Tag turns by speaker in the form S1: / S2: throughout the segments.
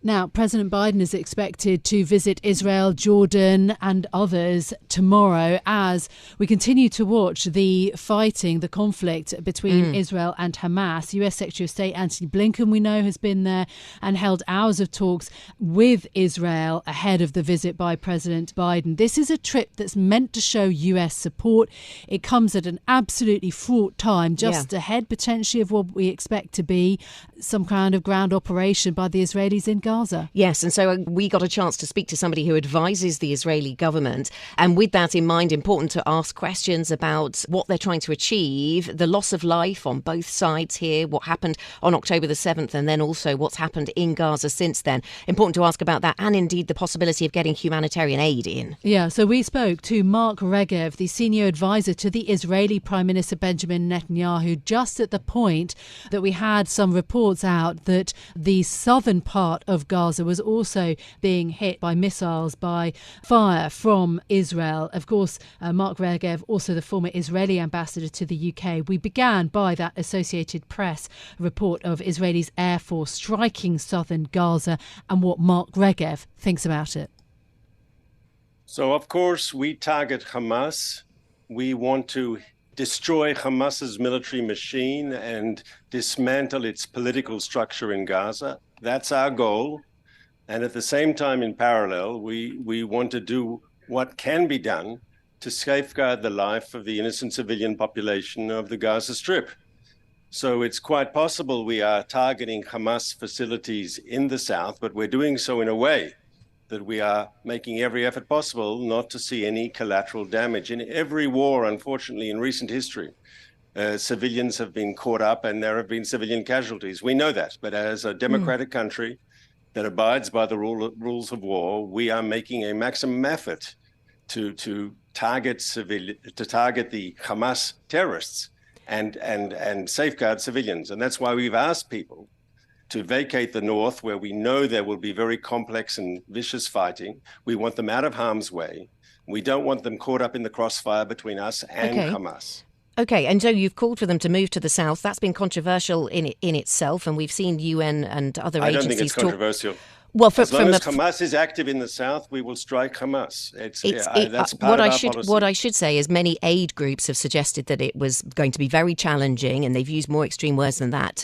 S1: Now, President Biden is expected to visit Israel, Jordan and others tomorrow as we continue to watch the fighting, the conflict between Israel and Hamas. US Secretary of State Antony Blinken, we know, has been there and held hours of talks with Israel ahead of the visit by President Biden. This is a trip that's meant to show US support. It comes at an absolutely fraught time, just ahead potentially of what we expect to be some kind of ground operation by the Israelis in Gaza.
S2: Yes, and so we got a chance to speak to somebody who advises the Israeli government. And with that in mind, important to ask questions about what they're trying to achieve, the loss of life on both sides here, what happened on October the 7th, and then also what's happened in Gaza since then. Important to ask about that and indeed the possibility of getting humanitarian aid in.
S1: Yeah, so we spoke to Mark Regev, the senior advisor to the Israeli Prime Minister Benjamin Netanyahu, just at the point that we had some reports out that the southern part of Gaza was also being hit by missiles, by fire from Israel. Of course, Mark Regev, also the former Israeli ambassador to the UK. We began by that Associated Press report of Israel's Air Force striking southern Gaza and what Mark Regev thinks about it.
S3: So, of course, we target Hamas. We want to destroy Hamas's military machine and dismantle its political structure in Gaza. That's our goal. And at the same time, in parallel, we want to do what can be done to safeguard the life of the innocent civilian population of the Gaza Strip. So it's quite possible we are targeting Hamas facilities in the south, but we're doing so in a way that we are making every effort possible not to see any collateral damage. In every war, unfortunately, in recent history, civilians have been caught up and there have been civilian casualties. We know that. But as a democratic country that abides by the rules of war, we are making a maximum effort to target the Hamas terrorists and safeguard civilians. And that's why we've asked people to vacate the north, where we know there will be very complex and vicious fighting. We want them out of harm's way. We don't want them caught up in the crossfire between us and Hamas.
S2: Okay, and so you've called for them to move to the south. That's been controversial in itself, and we've seen UN and other agencies
S3: I don't think it's controversial.
S2: Well,
S3: as long as Hamas is active in the south, we will strike Hamas. That's part of our policy.
S2: What I should say is many aid groups have suggested that it was going to be very challenging, and they've used more extreme words than that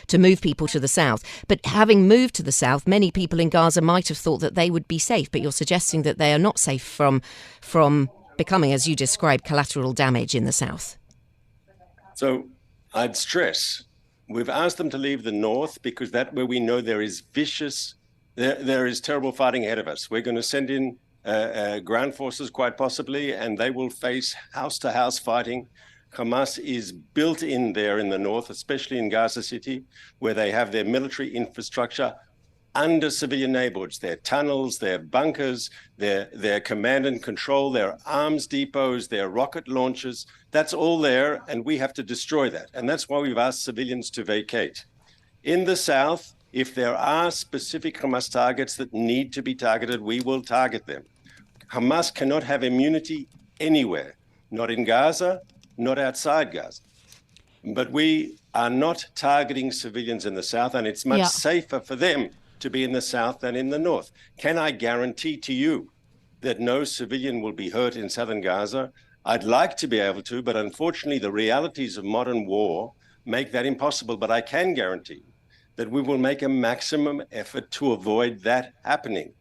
S2: to move people to the south. But having moved to the south, many people in Gaza might have thought that they would be safe, but you're suggesting that they are not safe from becoming, as you described, collateral damage in the south.
S3: So I'd stress, we've asked them to leave the north because that's where we know there is there is terrible fighting ahead of us. We're going to send in ground forces quite possibly, and they will face house-to-house fighting. Hamas is built in there in the north, especially in Gaza City, where they have their military infrastructure under civilian neighborhoods, their tunnels, their bunkers, their command and control, their arms depots, their rocket launchers. That's all there, and we have to destroy that. And that's why we've asked civilians to vacate. In the south, if there are specific Hamas targets that need to be targeted, we will target them. Hamas cannot have immunity anywhere, not in Gaza, not outside Gaza. But we are not targeting civilians in the south, and it's much safer for them to be in the south than in the north. Can I guarantee to you that no civilian will be hurt in southern Gaza? I'd like to be able to, but unfortunately the realities of modern war make that impossible. But I can guarantee that we will make a maximum effort to avoid that happening.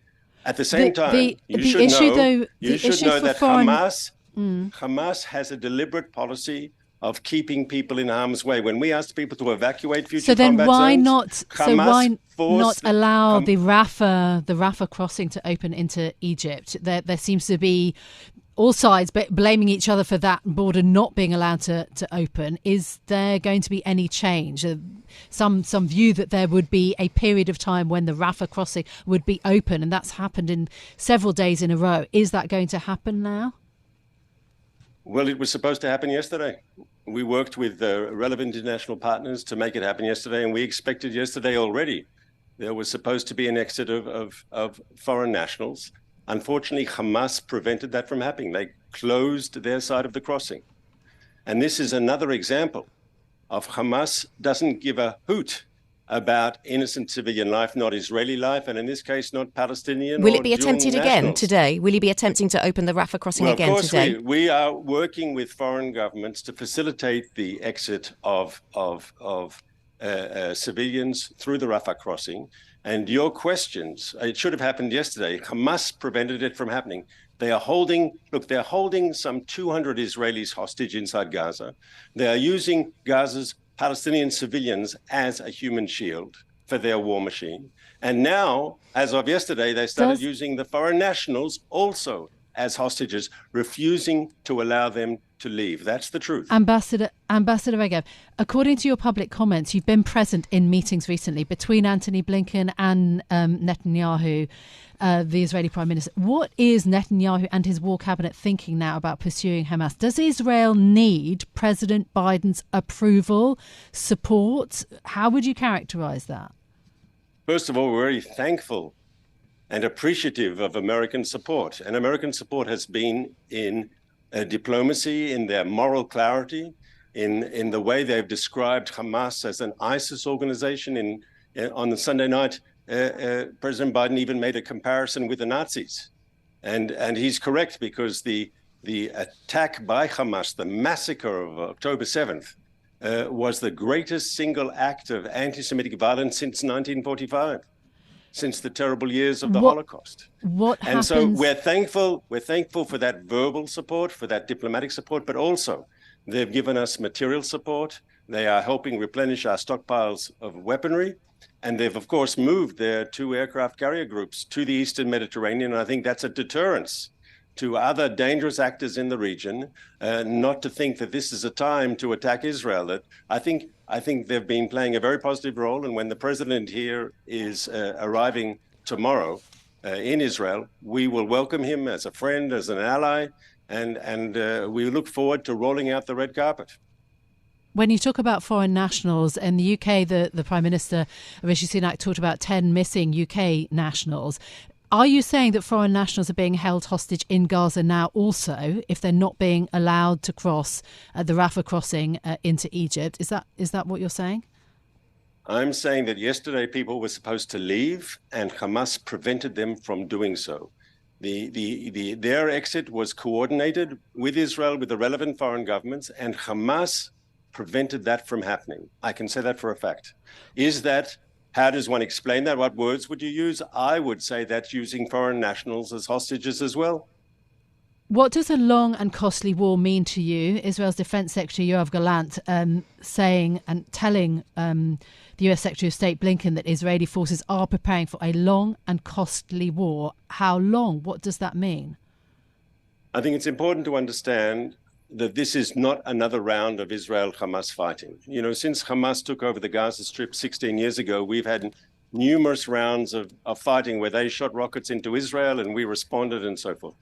S3: At the same time, you should know that Hamas has a deliberate policy of keeping people in harm's way. When we asked people to evacuate future combat zones,
S1: why not allow the Rafah crossing to open into Egypt? There seems to be all sides blaming each other for that border not being allowed to open. Is there going to be any change? Some view that there would be a period of time when the Rafah crossing would be open, and that's happened in several days in a row. Is that going to happen now?
S3: Well, it was supposed to happen yesterday. We worked with relevant international partners to make it happen yesterday, and we expected yesterday already. There was supposed to be an exit of foreign nationals. Unfortunately, Hamas prevented that from happening. They closed their side of the crossing. And this is another example of Hamas doesn't give a hoot about innocent civilian life, not Israeli life, and in this case, not Palestinian
S2: Will
S3: or
S2: it be
S3: dual
S2: attempted again
S3: nationals.
S2: today? Will you be attempting to open the Rafah crossing
S3: Well,
S2: again
S3: of course,
S2: today?
S3: we are working with foreign governments to facilitate the exit of civilians through the Rafah crossing. And your questions, it should have happened yesterday. Hamas prevented it from happening. They're holding some 200 Israelis hostage inside Gaza. They are using Gaza's Palestinian civilians as a human shield for their war machine. And now, as of yesterday, they started using the foreign nationals also as hostages, refusing to allow them to leave. That's the truth.
S1: Ambassador Regev, according to your public comments, you've been present in meetings recently between Antony Blinken and Netanyahu, the Israeli Prime Minister. What is Netanyahu and his war cabinet thinking now about pursuing Hamas? Does Israel need President Biden's approval, support? How would you characterize that?
S3: First of all, we're very thankful and appreciative of American support. And American support has been in diplomacy, in their moral clarity, in the way they've described Hamas as an ISIS organization. On the Sunday night, President Biden even made a comparison with the Nazis. And he's correct, because the attack by Hamas, the massacre of October 7th, was the greatest single act of anti-Semitic violence since 1945. Since the terrible years of the Holocaust. And so we're thankful for that verbal support, for that diplomatic support, but also they've given us material support. They are helping replenish our stockpiles of weaponry. And they've, of course, moved their 2 aircraft carrier groups to the Eastern Mediterranean. And I think that's a deterrence to other dangerous actors in the region, not to think that this is a time to attack Israel. That I think they've been playing a very positive role. And when the president here is arriving tomorrow in Israel, we will welcome him as a friend, as an ally, and we look forward to rolling out the red carpet.
S1: When you talk about foreign nationals, in the UK, the Prime Minister, Rishi Sunak, talked about 10 missing UK nationals. Are you saying that foreign nationals are being held hostage in Gaza now also, if they're not being allowed to cross the Rafah crossing into Egypt? Is that what you're saying?
S3: I'm saying that yesterday people were supposed to leave and Hamas prevented them from doing so. Their exit was coordinated with Israel, with the relevant foreign governments, and Hamas prevented that from happening. I can say that for a fact. How does one explain that? What words would you use? I would say that's using foreign nationals as hostages as well.
S1: What does a long and costly war mean to you? Israel's Defense Secretary Yoav Gallant saying and telling the US Secretary of State Blinken that Israeli forces are preparing for a long and costly war. How long? What does that mean?
S3: I think it's important to understand that this is not another round of Israel-Hamas fighting. You know, since Hamas took over the Gaza Strip 16 years ago, we've had numerous rounds of fighting where they shot rockets into Israel and we responded and so forth.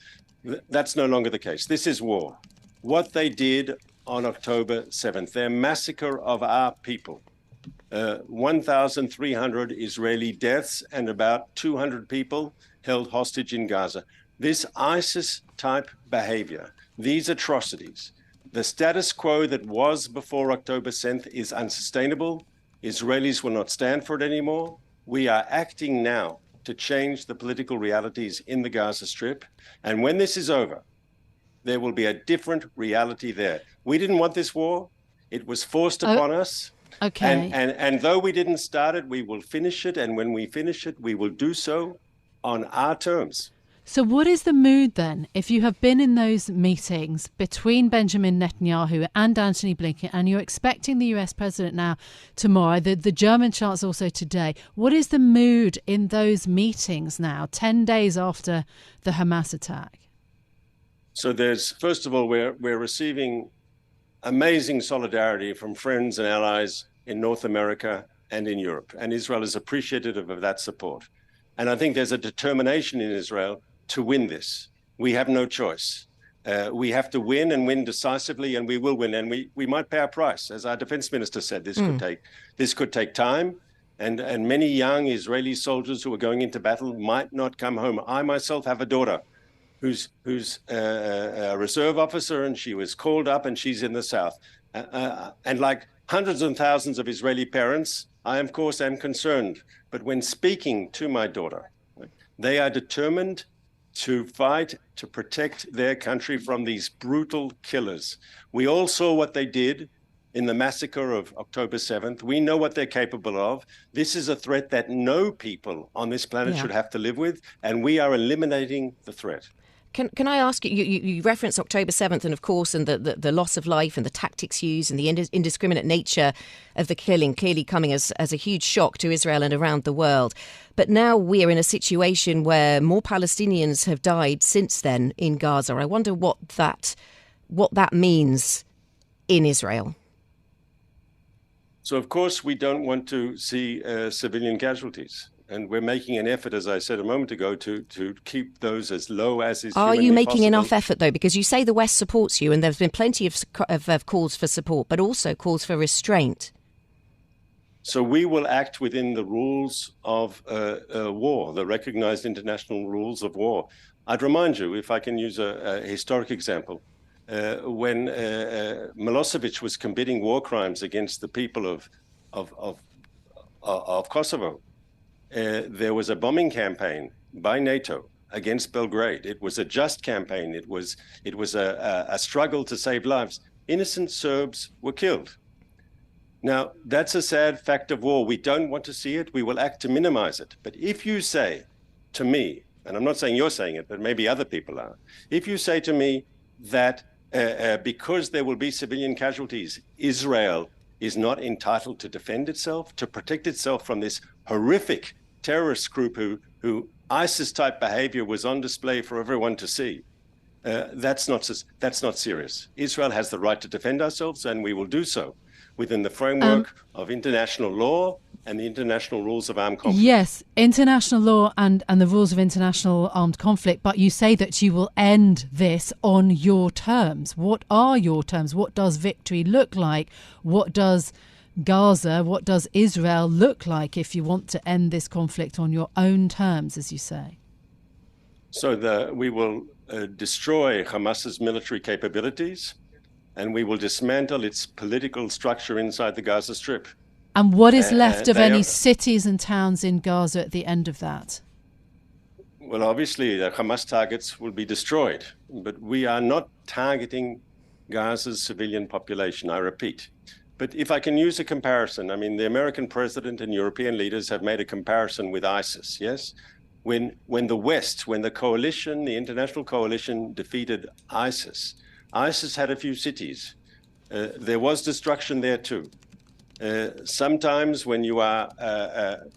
S3: That's no longer the case. This is war. What they did on October 7th, their massacre of our people, 1,300 Israeli deaths and about 200 people held hostage in Gaza. This ISIS-type behavior, these atrocities, the status quo that was before October 7th is unsustainable. Israelis will not stand for it anymore. We are acting now to change the political realities in the Gaza Strip. And when this is over, there will be a different reality there. We didn't want this war. It was forced upon us.
S1: Okay.
S3: And though we didn't start it, we will finish it. And when we finish it, we will do so on our terms.
S1: So what is the mood then, if you have been in those meetings between Benjamin Netanyahu and Antony Blinken, and you're expecting the US president now tomorrow, the German chancellor also today, what is the mood in those meetings now, 10 days after the Hamas attack?
S3: So first of all, we're receiving amazing solidarity from friends and allies in North America and in Europe, and Israel is appreciative of that support. And I think there's a determination in Israel to win this. We have no choice. We have to win and win decisively, and we will win. And we might pay a price. As our defense minister said, this could take time. And many young Israeli soldiers who are going into battle might not come home. I myself have a daughter who's a reserve officer, and she was called up and she's in the south. And like hundreds and thousands of Israeli parents, I, of course, am concerned. But when speaking to my daughter, they are determined to fight to protect their country from these brutal killers. We all saw what they did in the massacre of October 7th. We know what they're capable of. This is a threat that no people on this planet should have to live with, and we are eliminating the threat.
S2: Can I ask you, you reference October 7th and, of course, and the loss of life and the tactics used and the indiscriminate nature of the killing clearly coming as a huge shock to Israel and around the world. But now we're in a situation where more Palestinians have died since then in Gaza. I wonder what that means in Israel.
S3: So, of course, we don't want to see civilian casualties. And we're making an effort, as I said a moment ago, to keep those as low as is humanly possible.
S2: Are you making enough effort, though? Because you say the West supports you, and there's been plenty of calls for support, but also calls for restraint.
S3: So we will act within the rules of war, the recognized international rules of war. I'd remind you, if I can use a historic example, when Milosevic was committing war crimes against the people of Kosovo, there was a bombing campaign by NATO against Belgrade. It was a just campaign. It was a struggle to save lives. Innocent Serbs were killed. Now, that's a sad fact of war. We don't want to see it. We will act to minimize it. But if you say to me, and I'm not saying you're saying it, but maybe other people are, if you say to me that because there will be civilian casualties, Israel is not entitled to defend itself, to protect itself from this horrific terrorist group who ISIS-type behavior was on display for everyone to see. That's not serious. Israel has the right to defend ourselves, and we will do so within the framework of international law and the international rules of armed conflict.
S1: Yes, international law and the rules of international armed conflict, but you say that you will end this on your terms. What are your terms? What does victory look like? What does Gaza, what does Israel look like if you want to end this conflict on your own terms, as you say?
S3: So we will destroy Hamas's military capabilities, and we will dismantle its political structure inside the Gaza Strip.
S1: And what is left of any cities and towns in Gaza at the end of that?
S3: Well, obviously, the Hamas targets will be destroyed, but we are not targeting Gaza's civilian population, I repeat. But if I can use a comparison, I mean, the American president and European leaders have made a comparison with ISIS, yes? When the West, when the coalition, the international coalition defeated ISIS, ISIS had a few cities. There was destruction there too. Sometimes when you are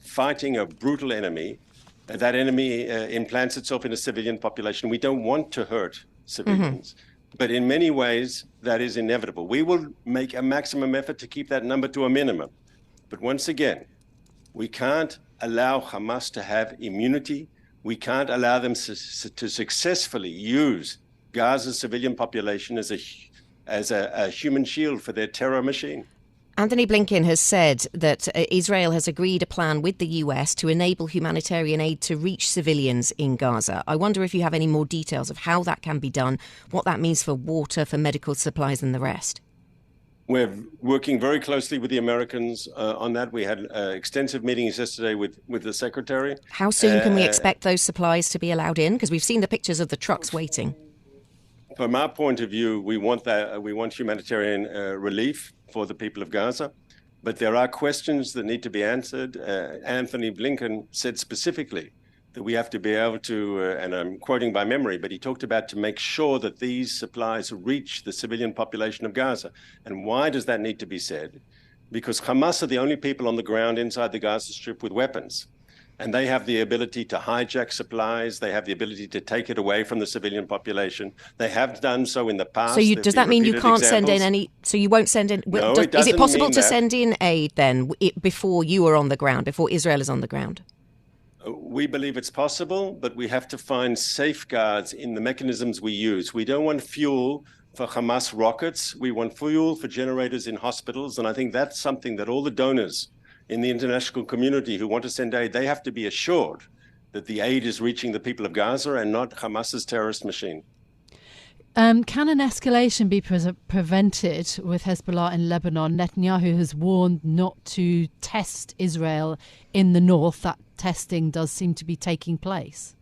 S3: fighting a brutal enemy, that enemy implants itself in a civilian population. We don't want to hurt civilians. Mm-hmm. But in many ways, that is inevitable. We will make a maximum effort to keep that number to a minimum. But once again, we can't allow Hamas to have immunity. We can't allow them to successfully use Gaza's civilian population as a human shield for their terror machine.
S2: Anthony Blinken has said that Israel has agreed a plan with the US to enable humanitarian aid to reach civilians in Gaza. I wonder if you have any more details of how that can be done, what that means for water, for medical supplies and the rest.
S3: We're working very closely with the Americans on that. We had extensive meetings yesterday with the Secretary.
S2: How soon can we expect those supplies to be allowed in? Because we've seen the pictures of the trucks waiting.
S3: From our point of view, we want humanitarian relief for the people of Gaza, but there are questions that need to be answered. Anthony Blinken said specifically that we have to be able to, and I'm quoting by memory, but he talked about to make sure that these supplies reach the civilian population of Gaza. And why does that need to be said? Because Hamas are the only people on the ground inside the Gaza Strip with weapons. And they have the ability to hijack supplies. They have the ability to take it away from the civilian population. They have done so in the past.
S2: So does that mean you can't send in any? So you won't send in?
S3: No,
S2: is it possible to send in aid then before you are on the ground, before Israel is on the ground?
S3: We believe it's possible, but we have to find safeguards in the mechanisms we use. We don't want fuel for Hamas rockets. We want fuel for generators in hospitals. And I think that's something that all the donors in the international community who want to send aid, they have to be assured that the aid is reaching the people of Gaza and not Hamas's terrorist machine.
S1: Can an escalation be prevented with Hezbollah in Lebanon? Netanyahu has warned not to test Israel in the north. That testing does seem to be taking place.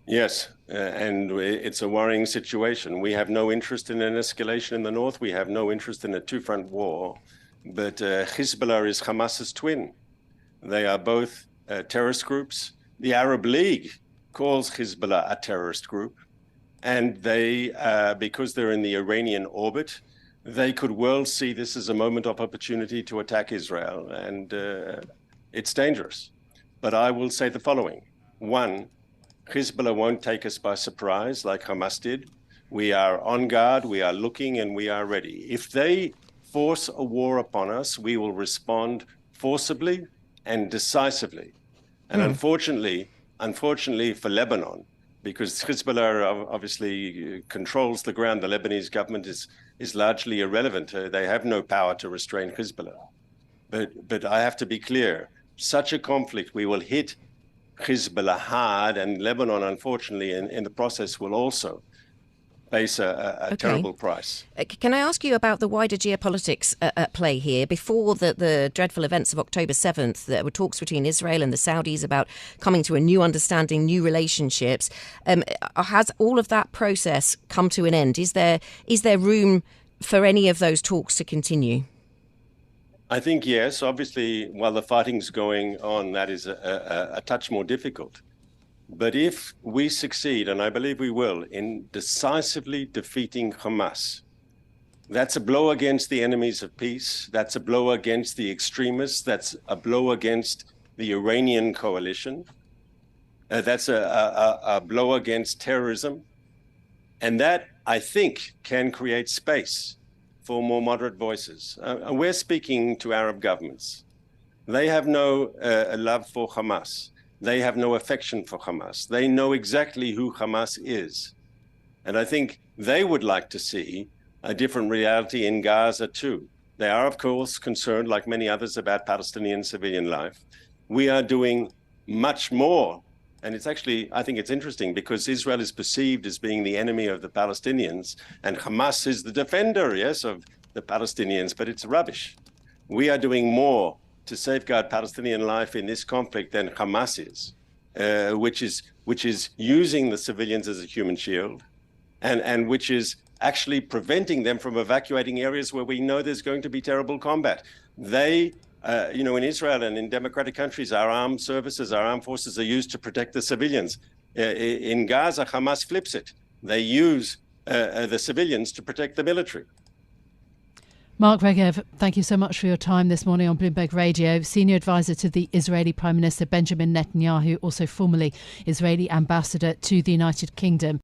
S3: Yes, and it's a worrying situation. We have no interest in an escalation in the north. We have no interest in a two-front war. But Hezbollah is Hamas's twin. They are both terrorist groups. The Arab League calls Hezbollah a terrorist group. And they, because they're in the Iranian orbit, they could well see this as a moment of opportunity to attack Israel. And it's dangerous. But I will say the following. One, Hezbollah won't take us by surprise like Hamas did. We are on guard, we are looking, and we are ready. If they force a war upon us, we will respond forcibly and decisively. And unfortunately for Lebanon, because Hezbollah obviously controls the ground, the Lebanese government is largely irrelevant. They have no power to restrain Hezbollah. But I have to be clear, such a conflict, we will hit Hezbollah hard, and Lebanon, unfortunately, in the process will also face a terrible price.
S2: Can I ask you about the wider geopolitics at play here? Before the dreadful events of October 7th, there were talks between Israel and the Saudis about coming to a new understanding, new relationships. Has all of that process come to an end? Is there room for any of those talks to continue?
S3: I think yes. Obviously, while the fighting's going on, that is a touch more difficult. But if we succeed, and I believe we will, in decisively defeating Hamas, that's a blow against the enemies of peace. That's a blow against the extremists. That's a blow against the Iranian coalition. That's a blow against terrorism. And that, I think, can create space for more moderate voices. We're speaking to Arab governments. They have no love for Hamas. They have no affection for Hamas. They know exactly who Hamas is. And I think they would like to see a different reality in Gaza too. They are, of course, concerned, like many others, about Palestinian civilian life. We are doing much more. And it's actually, I think it's interesting because Israel is perceived as being the enemy of the Palestinians and Hamas is the defender, yes, of the Palestinians, but it's rubbish. We are doing more to safeguard Palestinian life in this conflict than Hamas is, which is using the civilians as a human shield and which is actually preventing them from evacuating areas where we know there's going to be terrible combat. They in Israel and in democratic countries, our armed services, our armed forces are used to protect the civilians. In Gaza, Hamas flips it. They use the civilians to protect the military.
S1: Mark Regev, thank you so much for your time this morning on Bloomberg Radio. Senior advisor to the Israeli Prime Minister Benjamin Netanyahu, also formerly Israeli ambassador to the United Kingdom.